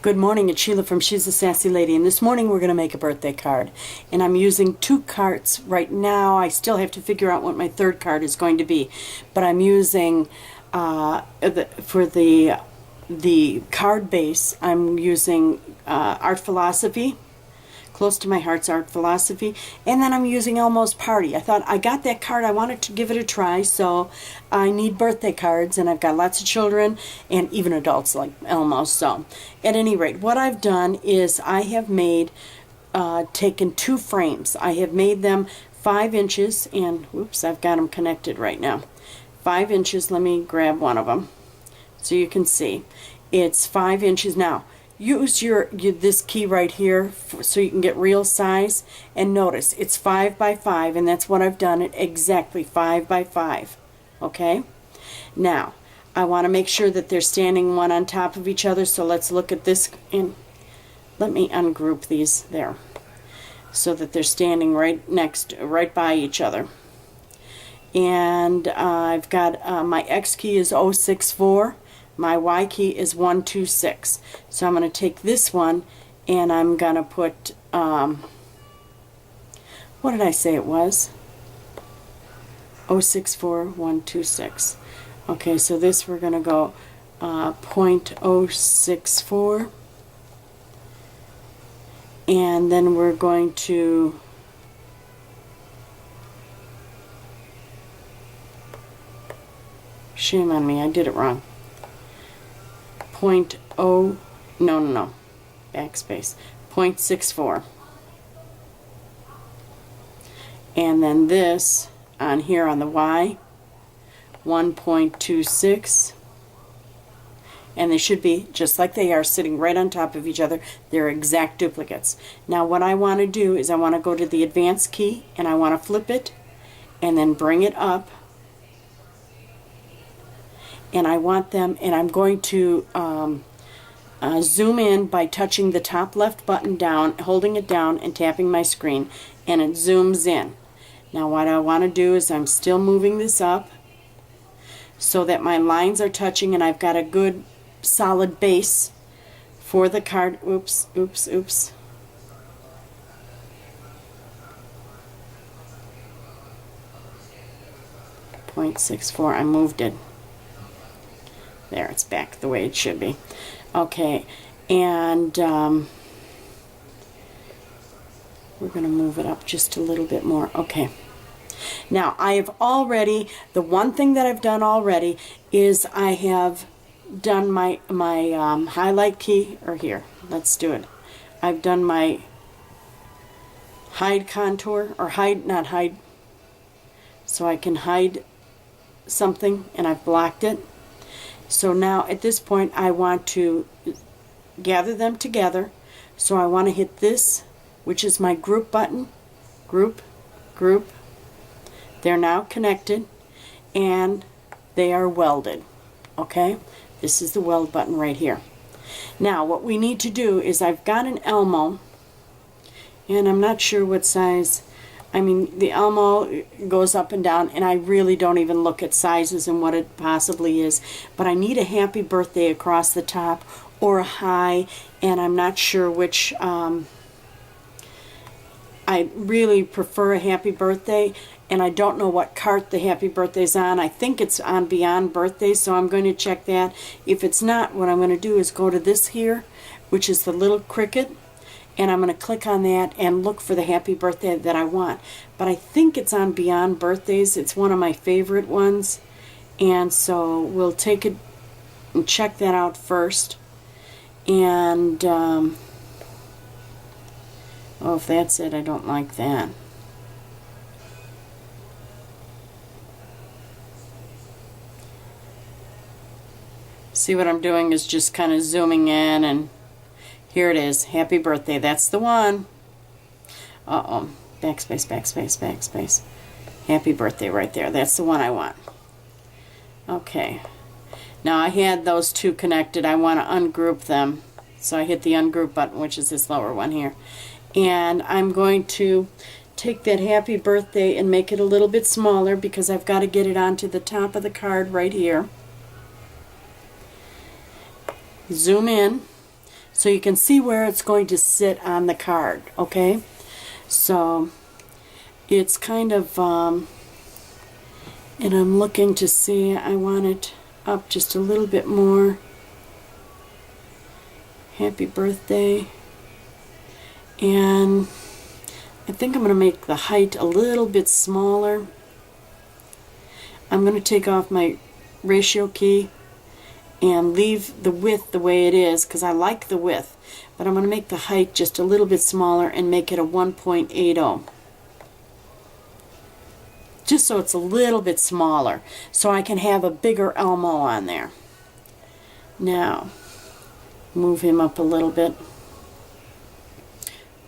Good morning, it's Sheila from She's a Sassy Lady, and this morning we're going to make a birthday card. And I'm using two cards right now. I still have to figure out what my third card is going to be. But I'm using, for the card base, I'm using Art Philosophy, Close to My Heart's Art Philosophy, and then I'm using Elmo's Party. I thought I got that card, I wanted to give it a try, so I need birthday cards, and I've got lots of children and even adults like Elmo. So at any rate, what I've done is I have made, taken two frames. I have made them 5 inches, and whoops, I've got them connected right now. 5 inches, let me grab one of them so you can see. It's 5 inches now. Use this key right here so you can get real size, and notice it's 5 by 5, and that's what I've done, it exactly 5 by 5. Okay, now I want to make sure that they're standing one on top of each other, so let's look at this, and let me ungroup these there so that they're standing right by each other. And I've got my X key is 064. My Y key is 126. So I'm going to take this one and I'm going to put, what did I say it was? 064126. Okay, so this we're going to go 0.064. And then we're going to shame on me, I did it wrong. 0.0, no, backspace, 0.64. And then this on here on the Y, 1.26. And they should be, just like they are, sitting right on top of each other. They're exact duplicates. Now what I want to do is I want to go to the advanced key and I want to flip it and then bring it up. And I want them, and I'm going to zoom in by touching the top left button down, holding it down and tapping my screen, and it zooms in. Now what I want to do is I'm still moving this up so that my lines are touching and I've got a good solid base for the card. Oops. 0.64, I moved it. There, it's back the way it should be. Okay, and we're going to move it up just a little bit more. Okay. Now, I have already, the one thing that I've done already is I have done my highlight key, or here, let's do it. I've done my hide contour, or not hide, so I can hide something, and I've blocked it. So now at this point I want to gather them together. So I want to hit this, which is my group button. Group. They're now connected and they are welded. Okay? This is the weld button right here. Now what we need to do is I've got an Elmo, and I'm not sure what size. I mean, the Elmo goes up and down, and I really don't even look at sizes and what it possibly is. But I need a happy birthday across the top or a high, and I'm not sure which. I really prefer a happy birthday, and I don't know what cart the happy birthday's on. I think it's on Beyond Birthday, so I'm going to check that. If it's not, what I'm going to do is go to this here, which is the little cricket. And I'm going to click on that and look for the happy birthday that I want. But I think it's on Beyond Birthdays. It's one of my favorite ones. And so we'll take it and check that out first. And, oh, if that's it, I don't like that. See, what I'm doing is just kind of zooming in, and here it is, happy birthday, that's the one. Uh-oh, backspace. Happy birthday right there, that's the one I want. Okay, now I had those two connected, I want to ungroup them. So I hit the ungroup button, which is this lower one here. And I'm going to take that happy birthday and make it a little bit smaller because I've got to get it onto the top of the card right here. Zoom in. so you can see where it's going to sit on the card, okay? So it's kind of, and I'm looking to see, I want it up just a little bit more. Happy birthday. And I think I'm going to make the height a little bit smaller. I'm going to take off my ratio key and leave the width the way it is because I like the width, but I'm going to make the height just a little bit smaller and make it a 1.80, just so it's a little bit smaller so I can have a bigger Elmo on there. Now move him up a little bit,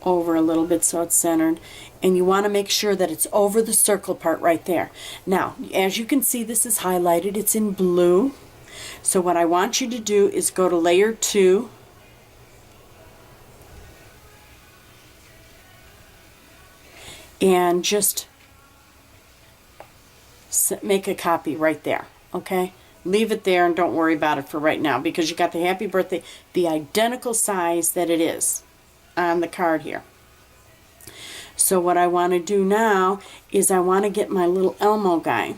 over a little bit so it's centered, and you want to make sure that it's over the circle part right there. Now as you can see, this is highlighted, it's in blue. So what I want you to do is go to layer 2, and just make a copy right there, okay? Leave it there and don't worry about it for right now because you got the happy birthday, the identical size that it is on the card here. So what I want to do now is I want to get my little Elmo guy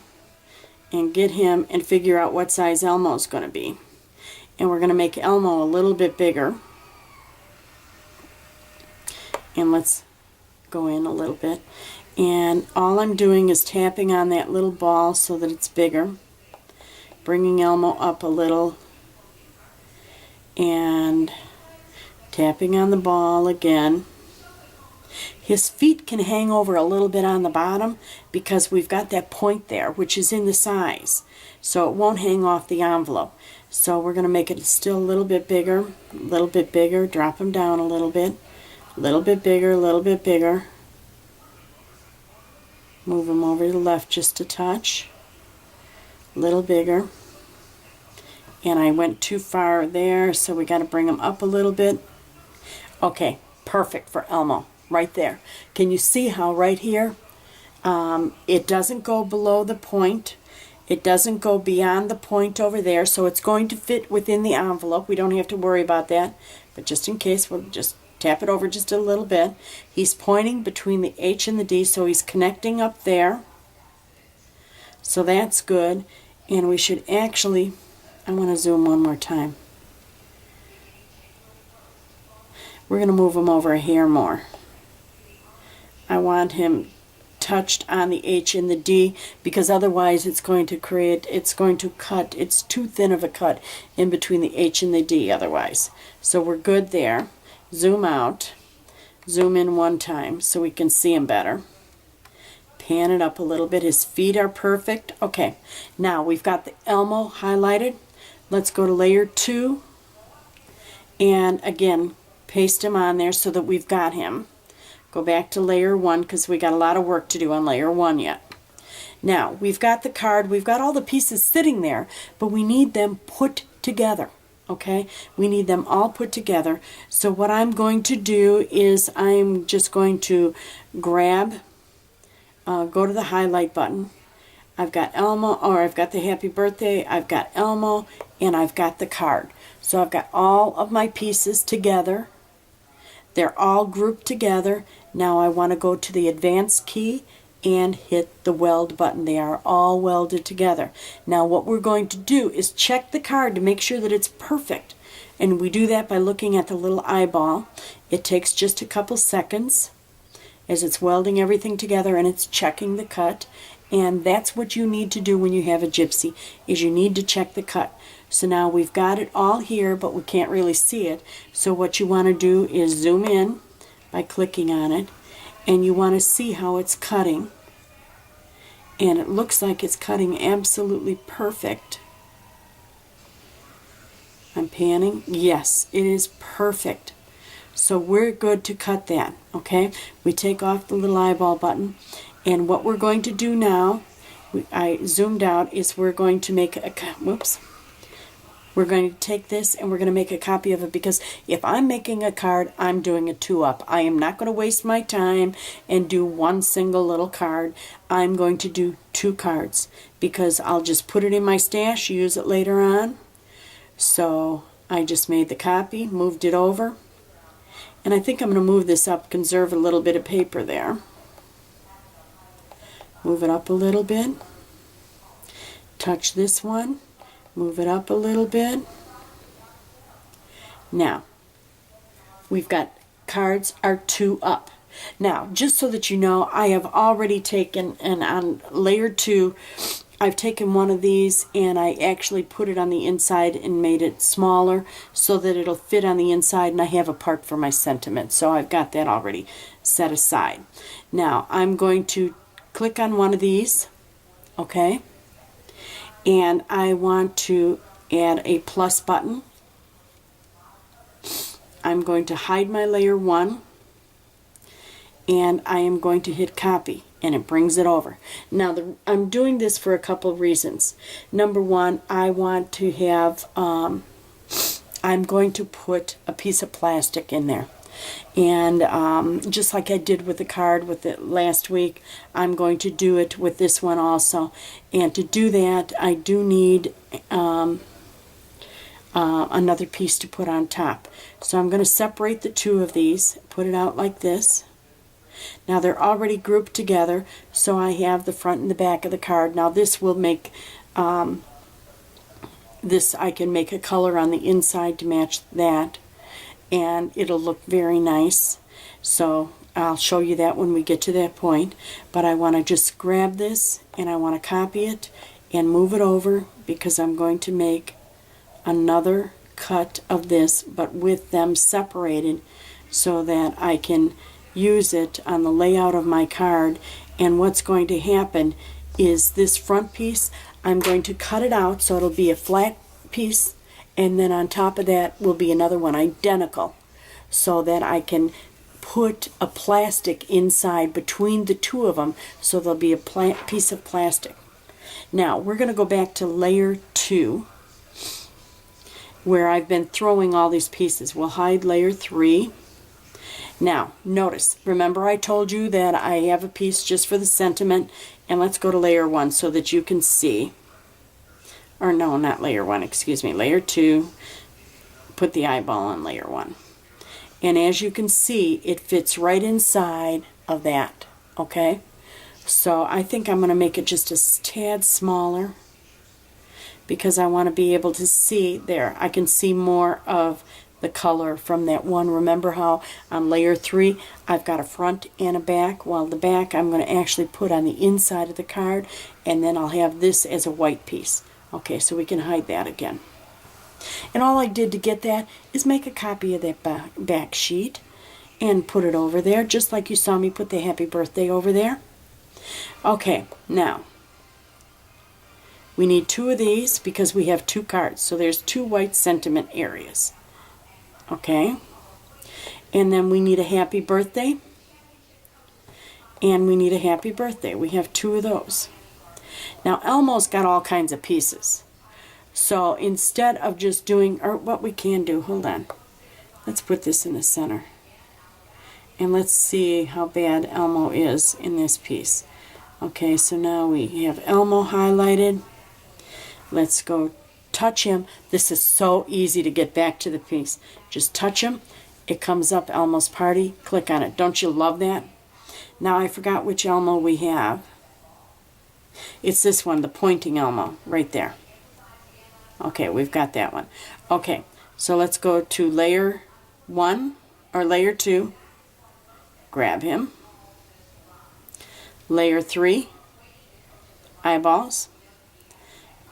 and get him and figure out what size Elmo's going to be. And we're going to make Elmo a little bit bigger. And let's go in a little bit. And all I'm doing is tapping on that little ball so that it's bigger. Bringing Elmo up a little. And tapping on the ball again. His feet can hang over a little bit on the bottom because we've got that point there, which is in the size. So it won't hang off the envelope. So we're going to make it still a little bit bigger, drop him down a little bit bigger, a little bit bigger. Move him over to the left just a touch, a little bigger. And I went too far there, so we got to bring him up a little bit. Okay, perfect for Elmo. Right there. Can you see how right here it doesn't go below the point, it doesn't go beyond the point over there, so it's going to fit within the envelope. We don't have to worry about that, but just in case, we'll just tap it over just a little bit. He's pointing between the H and the D, so he's connecting up there, so that's good. And we should actually, I want to zoom one more time. We're going to move him over a hair more. I want him touched on the H and the D because otherwise it's going to cut, it's too thin of a cut in between the H and the D otherwise. So we're good there. Zoom out, zoom in one time so we can see him better. Pan it up a little bit. His feet are perfect. Okay, now we've got the Elmo highlighted. Let's go to layer 2 and again paste him on there so that we've got him. Go back to layer 1 because we got a lot of work to do on layer 1 yet. Now we've got the card, we've got all the pieces sitting there, but we need them put together. Okay, we need them all put together. So what I'm going to do is I'm just going to grab, go to the highlight button. I've got Elmo, or I've got the happy birthday, I've got Elmo, and I've got the card. So I've got all of my pieces together. They're all grouped together. Now I want to go to the advanced key and hit the weld button. They are all welded together. Now what we're going to do is check the card to make sure that it's perfect. And we do that by looking at the little eyeball. It takes just a couple seconds as it's welding everything together and it's checking the cut. And that's what you need to do when you have a Gypsy, is you need to check the cut. So now we've got it all here, but we can't really see it. So what you want to do is zoom in by clicking on it, and you want to see how it's cutting. And it looks like it's cutting absolutely perfect. I'm panning. Yes, it is perfect. So we're good to cut that, okay? We take off the little eyeball button, and what we're going to do now, I zoomed out, is we're going to make a, whoops. We're going to take this and we're going to make a copy of it, because if I'm making a card, I'm doing a 2-up. I am not going to waste my time and do one single little card. I'm going to do 2 cards because I'll just put it in my stash, use it later on. So I just made the copy, moved it over, and I think I'm going to move this up, conserve a little bit of paper there. Move it up a little bit. Touch this one, move it up a little bit. Now, we've got cards are 2 up. Now, just so that you know, I have already taken, and on layer 2, I've taken one of these and I actually put it on the inside and made it smaller so that it'll fit on the inside, and I have a part for my sentiment. So I've got that already set aside. Now, I'm going to click on one of these, okay? And I want to add a plus button. I'm going to hide my layer 1, and I am going to hit copy, and it brings it over. Now I'm doing this for a couple of reasons. Number one, I want to have, I'm going to put a piece of plastic in there. And just like I did with the card with it last week, I'm going to do it with this one also. And to do that, I do need another piece to put on top. So I'm going to separate the 2 of these, put it out like this. Now they're already grouped together, so I have the front and the back of the card. Now this will make, this I can make a color on the inside to match that, and it'll look very nice. So I'll show you that when we get to that point. But I want to just grab this and I want to copy it and move it over, because I'm going to make another cut of this, but with them separated, so that I can use it on the layout of my card. And what's going to happen is this front piece, I'm going to cut it out so it'll be a flat piece, and then on top of that will be another one identical, so that I can put a plastic inside between the 2 of them, so there'll be a piece of plastic. Now we're going to go back to layer 2, where I've been throwing all these pieces. We'll hide layer 3. Now notice, remember I told you that I have a piece just for the sentiment, and let's go to layer 1 so that you can see. Or no, not layer 1, excuse me, layer 2. Put the eyeball on layer 1. And as you can see, it fits right inside of that, okay? So I think I'm going to make it just a tad smaller, because I want to be able to see there. I can see more of the color from that one. Remember how on layer 3 I've got a front and a back? Well, the back I'm going to actually put on the inside of the card, and then I'll have this as a white piece. Okay, so we can hide that again. And all I did to get that is make a copy of that back sheet and put it over there, just like you saw me put the happy birthday over there. Okay, now we need 2 of these because we have 2 cards. So there's 2 white sentiment areas. Okay, and then we need a happy birthday, and we need a happy birthday. We have 2 of those. Now Elmo's got all kinds of pieces. So instead of just doing, or what we can do, hold on, let's put this in the center. And let's see how bad Elmo is in this piece. Okay, so now we have Elmo highlighted. Let's go touch him. This is so easy to get back to the piece. Just touch him. It comes up Elmo's Party. Click on it. Don't you love that? Now I forgot which Elmo we have. It's this one, the pointing Elmo, right there. Okay, we've got that one. Okay, so let's go to layer 1 or layer 2. Grab him. Layer 3, eyeballs.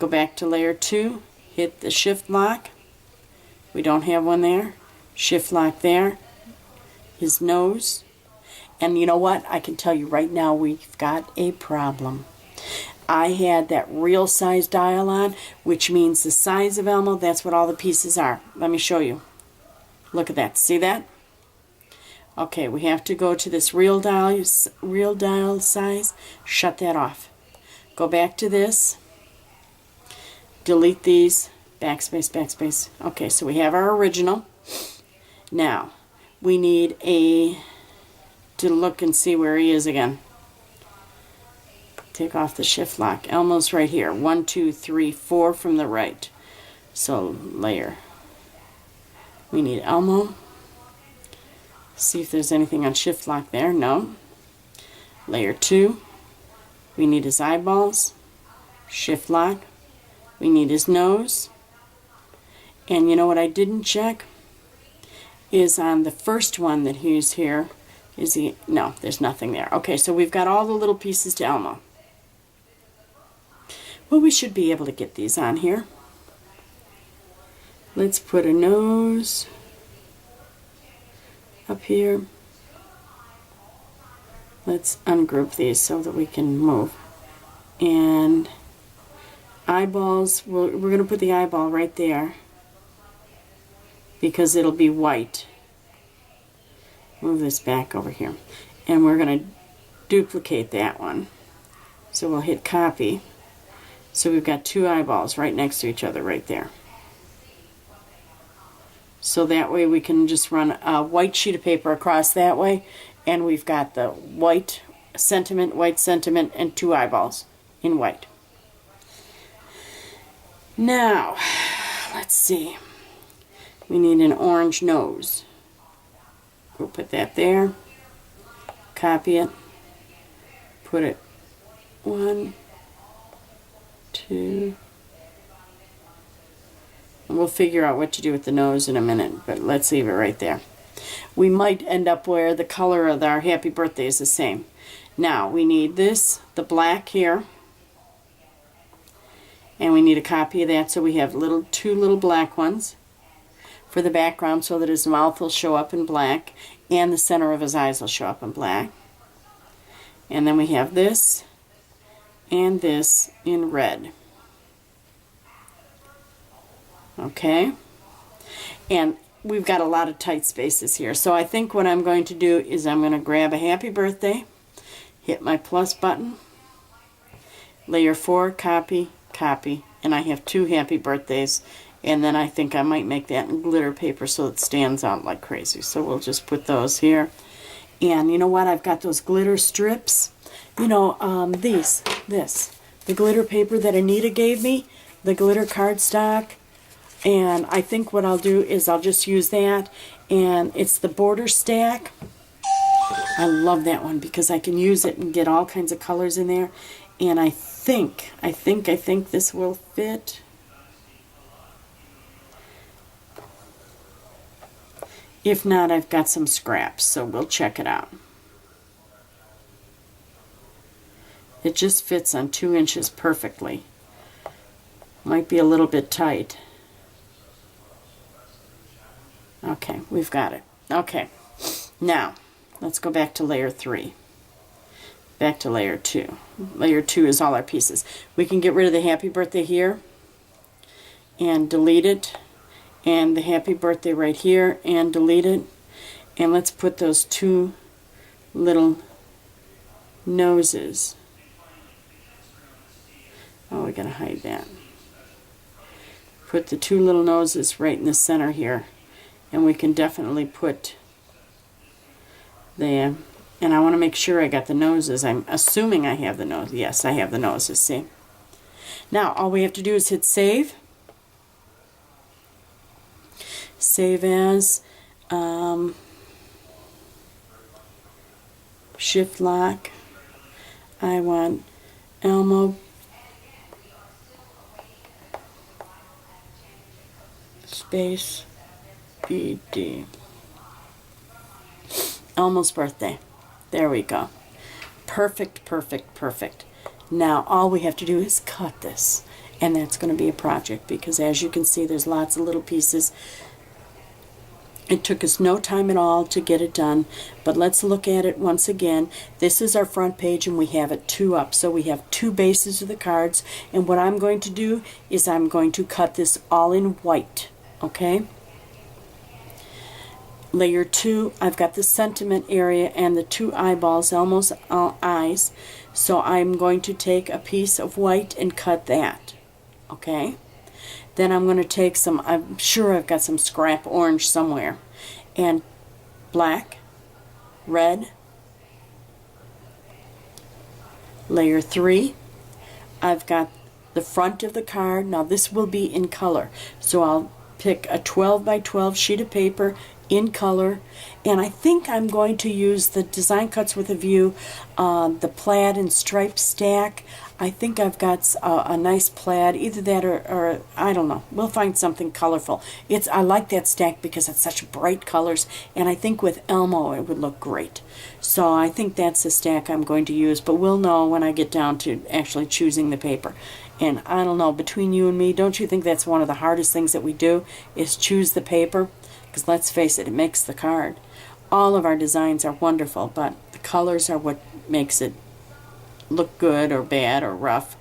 Go back to layer 2, hit the shift lock. We don't have one there. Shift lock there. His nose. And you know what? I can tell you right now we've got a problem. I had that real size dial on, which means the size of Elmo, that's what all the pieces are. Let me show you. Look at that. See that? Okay, we have to go to this real dial size. Shut that off. Go back to this. Delete these. Backspace, backspace. Okay, so we have our original. Now, we need to look and see where he is again. Take off the shift lock. Elmo's right here. 1, 2, 3, 4 from the right. So layer We need Elmo. See if there's anything on shift lock there. No. Layer 2. We need his eyeballs. Shift lock. We need his nose. And you know what I didn't check? Is on the first one that he's here. Is he? No, there's nothing there. Okay, so we've got all the little pieces to Elmo. Well, we should be able to get these on here. Let's put a nose up here. Let's ungroup these so that we can move. And eyeballs, we're going to put the eyeball right there because it'll be white. Move this back over here. And we're going to duplicate that one. So we'll hit copy. So we've got two eyeballs right next to each other right there. So that way we can just run a white sheet of paper across that way, and we've got the white sentiment, and two eyeballs in white. Now, let's see. We need an orange nose. We'll put that there. Copy it. Put it 1, 2. And we'll figure out what to do with the nose in a minute, but let's leave it right there. We might end up where the color of our happy birthday is the same. Now, we need this, the black here, and we need a copy of that so we have two little black ones for the background so that his mouth will show up in black and the center of his eyes will show up in black. And then we have this and this in red. Okay? And we've got a lot of tight spaces here. So I think what I'm going to do is I'm going to grab a happy birthday, hit my plus button, layer 4, copy, copy, and I have 2 happy birthdays. And then I think I might make that in glitter paper so it stands out like crazy. So we'll just put those here. And you know what? I've got those glitter strips. You know, the glitter paper that Anita gave me, the glitter cardstock. And I think what I'll do is I'll just use that. And it's the border stack. I love that one because I can use it and get all kinds of colors in there. And I think this will fit. If not, I've got some scraps, so we'll check it out. It just fits on 2 inches perfectly. Might be a little bit tight. Okay, we've got it. Okay, now let's go back to layer 3. Back to layer 2. Layer 2 is all our pieces. We can get rid of the happy birthday here and delete it. And the happy birthday right here and delete it. And let's put those 2 little noses. Oh, we gotta hide that. Put the 2 little noses right in the center here. And we can definitely put the, and I want to make sure I got the noses. I'm assuming I have the nose. Yes, I have the noses, see? Now, all we have to do is hit save. Save as, shift lock. I want Elmo space BD. Elmo's birthday. There we go. Perfect, perfect, perfect. Now all we have to do is cut this, and that's going to be a project because as you can see there's lots of little pieces. It took us no time at all to get it done, but let's look at it once again. This is our front page and we have it 2 up, so we have 2 bases of the cards, and what I'm going to do is I'm going to cut this all in white, okay? Layer 2, I've got the sentiment area and the 2 eyeballs, Elmo's eyes, so I'm going to take a piece of white and cut that, okay? Then I'm going to take some, I'm sure I've got some scrap orange somewhere, and black, red, layer 3, I've got the front of the card. Now this will be in color, so I'll pick a 12 by 12 sheet of paper in color, and I think I'm going to use the Design Cuts with a View, the plaid and striped stack. I think I've got a nice plaid, either that or I don't know. We'll find something colorful. I like that stack because it's such bright colors, and I think with Elmo it would look great. So I think that's the stack I'm going to use, but we'll know when I get down to actually choosing the paper. And I don't know, between you and me, don't you think that's one of the hardest things that we do, is choose the paper? Because let's face it, it makes the card. All of our designs are wonderful, but the colors are what makes it look good or bad or rough.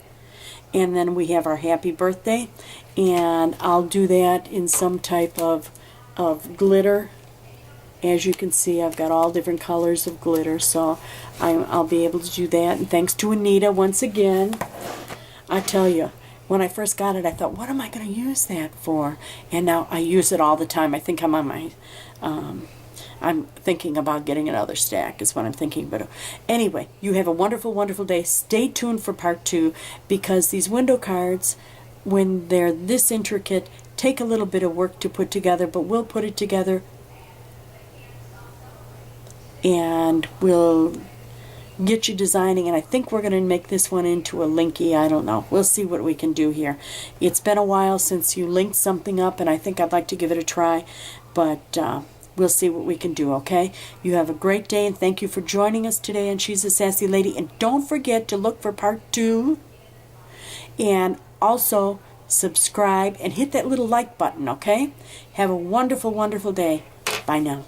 And then we have our happy birthday, and I'll do that in some type of glitter. As you can see, I've got all different colors of glitter, so I'll be able to do that. And thanks to Anita once again. I tell you, when I first got it, I thought, what am I going to use that for? And now I use it all the time. I think I'm on my, I'm thinking about getting another stack is what I'm thinking. But anyway, you have a wonderful, wonderful day. Stay tuned for part 2, because these window cards, when they're this intricate, take a little bit of work to put together, but we'll put it together and we'll get you designing. And I think we're going to make this one into a linky. I don't know. We'll see what we can do here. It's been a while since you linked something up, and I think I'd like to give it a try, but we'll see what we can do, okay? You have a great day, and thank you for joining us today on She's a Sassy Lady. And don't forget to look for part 2, and also subscribe and hit that little like button, okay? Have a wonderful, wonderful day. Bye now.